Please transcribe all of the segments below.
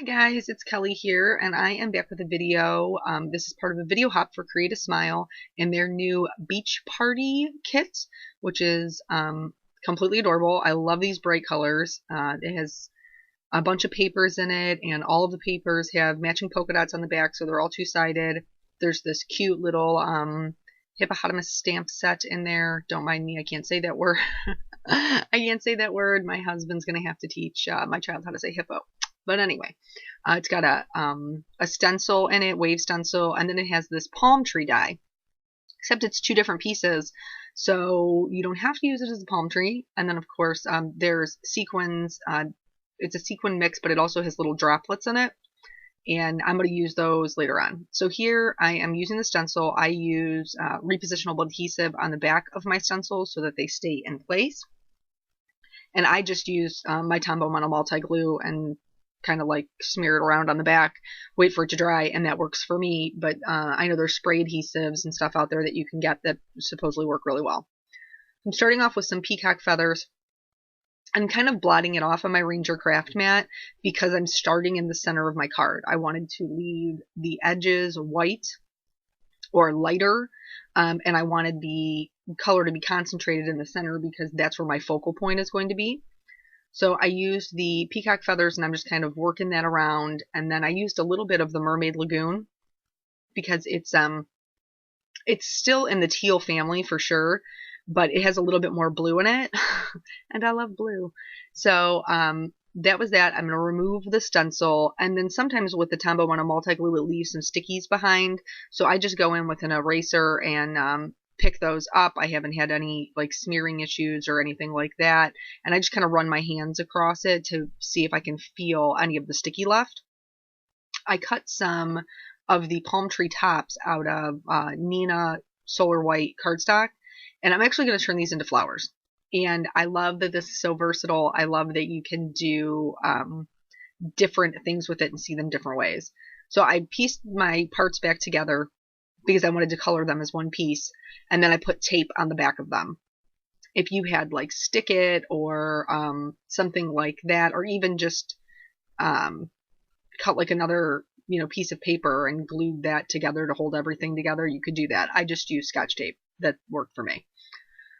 Hi guys, it's Kelly here, and I am back with a video. This is part of a video hop for Create a Smile and their new Beach Party kit, which is completely adorable. I love these bright colors. It has a bunch of papers in it, and all of the papers have matching polka dots on the back, so they're all two-sided. There's this cute little hippopotamus stamp set in there. Don't mind me, I can't say that word. I can't say that word. My husband's going to have to teach my child how to say hippo. But anyway, it's got a stencil in it, wave stencil, and then it has this palm tree die, except it's two different pieces, so you don't have to use it as a palm tree. And then, of course, there's sequins. It's a sequin mix, but it also has little droplets in it, and I'm going to use those later on. So here I am using the stencil. I use repositionable adhesive on the back of my stencils so that they stay in place. And I just use my Tombow Mono Multi Glue and kind of like smear it around on the back, wait for it to dry, and that works for me. But I know there's spray adhesives and stuff out there that you can get that supposedly work really well. I'm starting off with some peacock feathers. I'm kind of blotting it off on my Ranger craft mat because I'm starting in the center of my card. I wanted to leave the edges white or lighter, and I wanted the color to be concentrated in the center because that's where my focal point is going to be. So I used the peacock feathers, and I'm just kind of working that around. And then I used a little bit of the Mermaid Lagoon because it's still in the teal family for sure, but it has a little bit more blue in it, and I love blue. So that was that. I'm going to remove the stencil, and then sometimes with the Tombow Mono Multi Glue, it leaves some stickies behind. So I just go in with an eraser and pick those up. I haven't had any like smearing issues or anything like that, and I just kind of run my hands across it to see if I can feel any of the sticky left. I cut some of the palm tree tops out of Neenah Solar White cardstock, and I'm actually going to turn these into flowers. And I love that this is so versatile. I love that you can do different things with it and see them different ways. So I pieced my parts back together because I wanted to color them as one piece, and then I put tape on the back of them. If you had like Stick It or something like that, or even just cut like another piece of paper and glued that together to hold everything together, you could do that. I just used Scotch tape. That worked for me.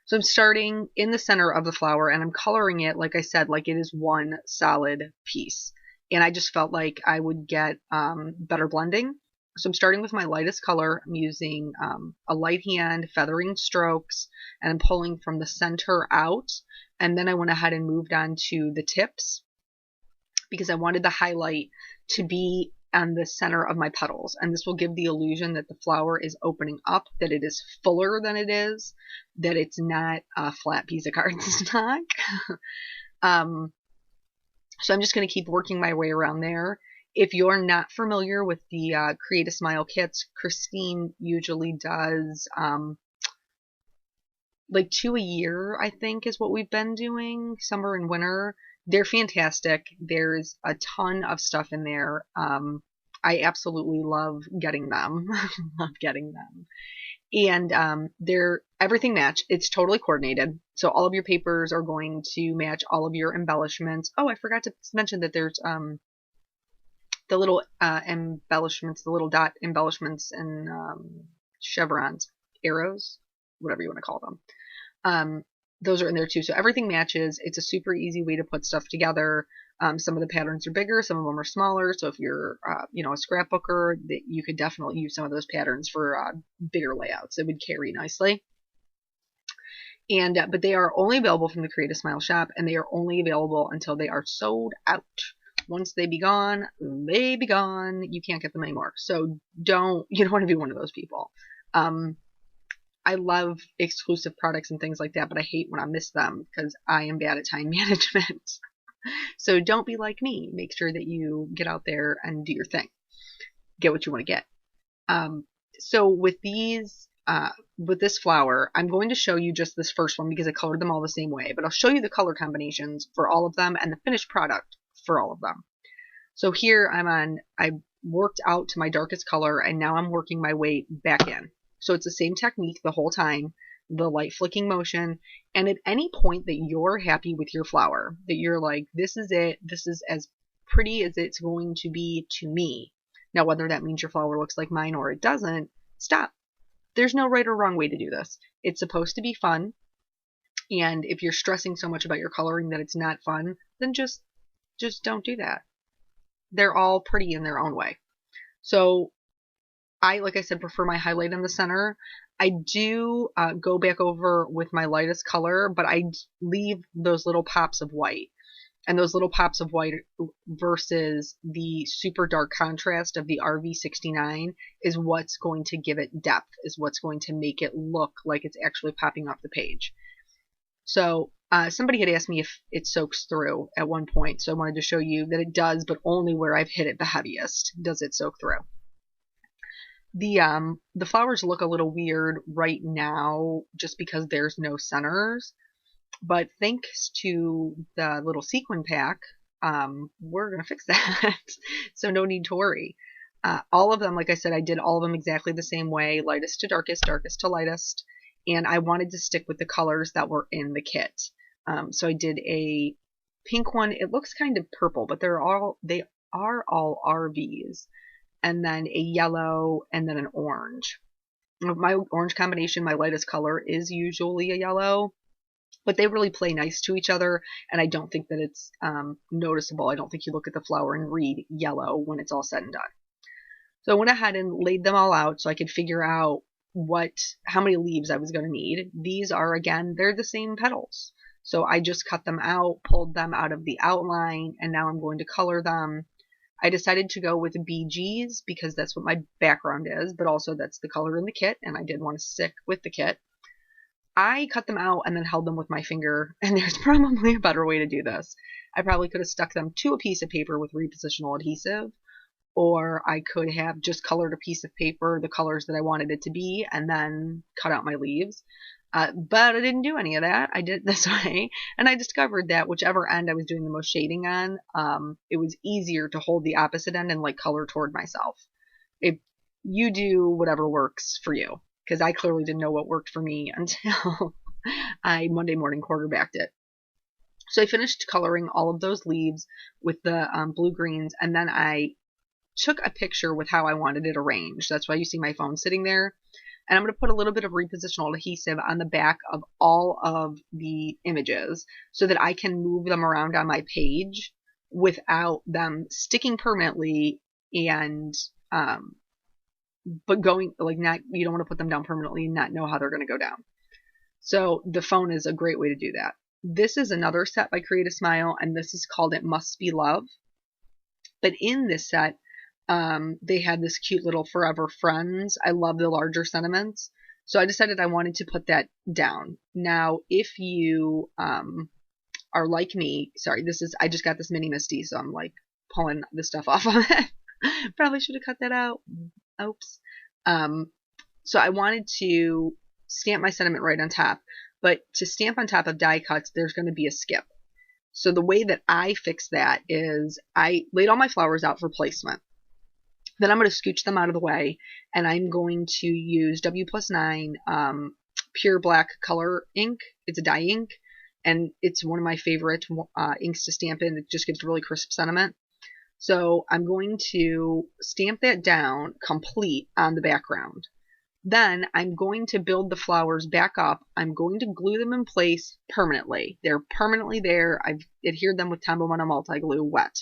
So I'm starting in the center of the flower, and I'm coloring it, like I said, like it is one solid piece. And I just felt like I would get better blending. So I'm starting with my lightest color. I'm using a light hand, feathering strokes, and I'm pulling from the center out. And then I went ahead and moved on to the tips because I wanted the highlight to be on the center of my petals. And this will give the illusion that the flower is opening up, that it is fuller than it is, that it's not a flat piece of cardstock. So I'm just going to keep working my way around there. If you're not familiar with the Create a Smile kits, Christine usually does like 2 a year, I think is what we've been doing, summer and winter. They're fantastic. There's a ton of stuff in there. I absolutely love getting them. Love getting them. And they're everything match. It's totally coordinated. So all of your papers are going to match all of your embellishments. Oh, I forgot to mention that there's the little embellishments, the little dot embellishments and chevrons, arrows, whatever you want to call them. Those are in there too. So everything matches. It's a super easy way to put stuff together. Some of the patterns are bigger, some of them are smaller. So if you're, a scrapbooker, that you could definitely use some of those patterns for bigger layouts. It would carry nicely. And but they are only available from the Create a Smile shop, and they are only available until they are sold out. Once they be gone, they be gone. You can't get them anymore. So you don't want to be one of those people. I love exclusive products and things like that, but I hate when I miss them because I am bad at time management. So don't be like me. Make sure that you get out there and do your thing. Get what you want to get. So with these, with this flower, I'm going to show you just this first one because I colored them all the same way, but I'll show you the color combinations for all of them and the finished product for all of them. So here I worked out to my darkest color, and now I'm working my way back in. So it's the same technique the whole time, the light flicking motion, and at any point that you're happy with your flower, that you're like, this is it, this is as pretty as it's going to be to me. Now, whether that means your flower looks like mine or it doesn't, stop. There's no right or wrong way to do this. It's supposed to be fun. And if you're stressing so much about your coloring that it's not fun, then just don't do that. They're all pretty in their own way. So I, like I said, prefer my highlight in the center. I do go back over with my lightest color, but I leave those little pops of white. And those little pops of white versus the super dark contrast of the RV69 is what's going to give it depth, is what's going to make it look like it's actually popping off the page. So somebody had asked me if it soaks through at one point, so I wanted to show you that it does, but only where I've hit it the heaviest does it soak through. The flowers look a little weird right now just because there's no centers. But thanks to the little sequin pack, we're going to fix that. So no need to worry. All of them, like I said, I did all of them exactly the same way, lightest to darkest, darkest to lightest. And I wanted to stick with the colors that were in the kit. So I did a pink one. It looks kind of purple, but they are all RVs. And then a yellow and then an orange. My orange combination, my lightest color, is usually a yellow. But they really play nice to each other, and I don't think that it's noticeable. I don't think you look at the flower and read yellow when it's all said and done. So I went ahead and laid them all out so I could figure out how many leaves I was going to need. These are, again, they're the same petals. So I just cut them out, pulled them out of the outline, and now I'm going to color them. I decided to go with BGs because that's what my background is, but also that's the color in the kit, and I did want to stick with the kit. I cut them out and then held them with my finger, and there's probably a better way to do this. I probably could have stuck them to a piece of paper with repositional adhesive, or I could have just colored a piece of paper the colors that I wanted it to be and then cut out my leaves. But I didn't do any of that. I did it this way, and I discovered that whichever end I was doing the most shading on, it was easier to hold the opposite end and like color toward myself. You do whatever works for you. Because I clearly didn't know what worked for me until I Monday morning quarterbacked it. So I finished coloring all of those leaves with the blue greens, and then I took a picture with how I wanted it arranged. That's why you see my phone sitting there. And I'm going to put a little bit of repositional adhesive on the back of all of the images so that I can move them around on my page without them sticking permanently and but going like not, you don't want to put them down permanently and not know how they're going to go down. So the phone is a great way to do that. This is another set by Create a Smile, and this is called It Must Be Love. But in this set, they had this cute little Forever Friends. I love the larger sentiments. So I decided I wanted to put that down. Now, if you are like me, sorry, I just got this mini Misty, so I'm like pulling the stuff off of it. Probably should have cut that out. Oops. So I wanted to stamp my sentiment right on top, but to stamp on top of die cuts, there's going to be a skip. So the way that I fix that is I laid all my flowers out for placement. Then I'm going to scooch them out of the way, and I'm going to use W+9 pure black color ink. It's a dye ink, and it's one of my favorite inks to stamp in. It just gives really crisp sentiment. So I'm going to stamp that down complete on the background. Then I'm going to build the flowers back up. I'm going to glue them in place permanently. They're permanently there. I've adhered them with Tombow Mono Multi Glue wet.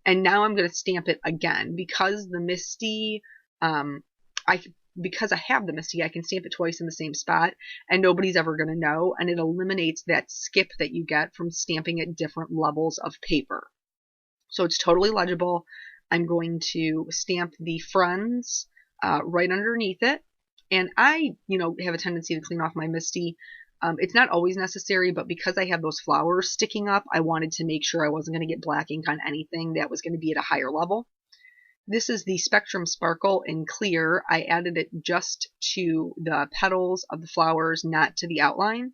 And now I'm going to stamp it again because the Misty, because I have the Misty, I can stamp it twice in the same spot and nobody's ever going to know. And it eliminates that skip that you get from stamping at different levels of paper. So it's totally legible. I'm going to stamp the Friends right underneath it. And I, have a tendency to clean off my Misty. It's not always necessary, but because I have those flowers sticking up, I wanted to make sure I wasn't going to get black ink on anything that was going to be at a higher level. This is the Spectrum Sparkle in clear. I added it just to the petals of the flowers, not to the outline.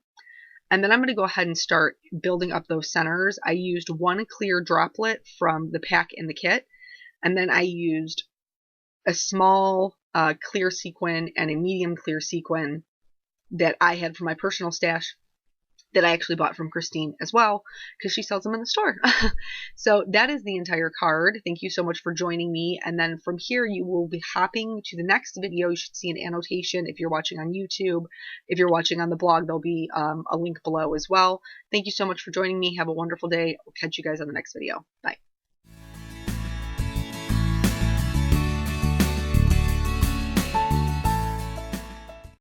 And then I'm going to go ahead and start building up those centers. I used one clear droplet from the pack in the kit, and then I used a small clear sequin and a medium clear sequin that I had from my personal stash that I actually bought from Christine as well, because she sells them in the store. So that is the entire card. Thank you so much for joining me. And then from here, you will be hopping to the next video. You should see an annotation if you're watching on YouTube. If you're watching on the blog, there'll be a link below as well. Thank you so much for joining me. Have a wonderful day. I'll catch you guys on the next video. Bye.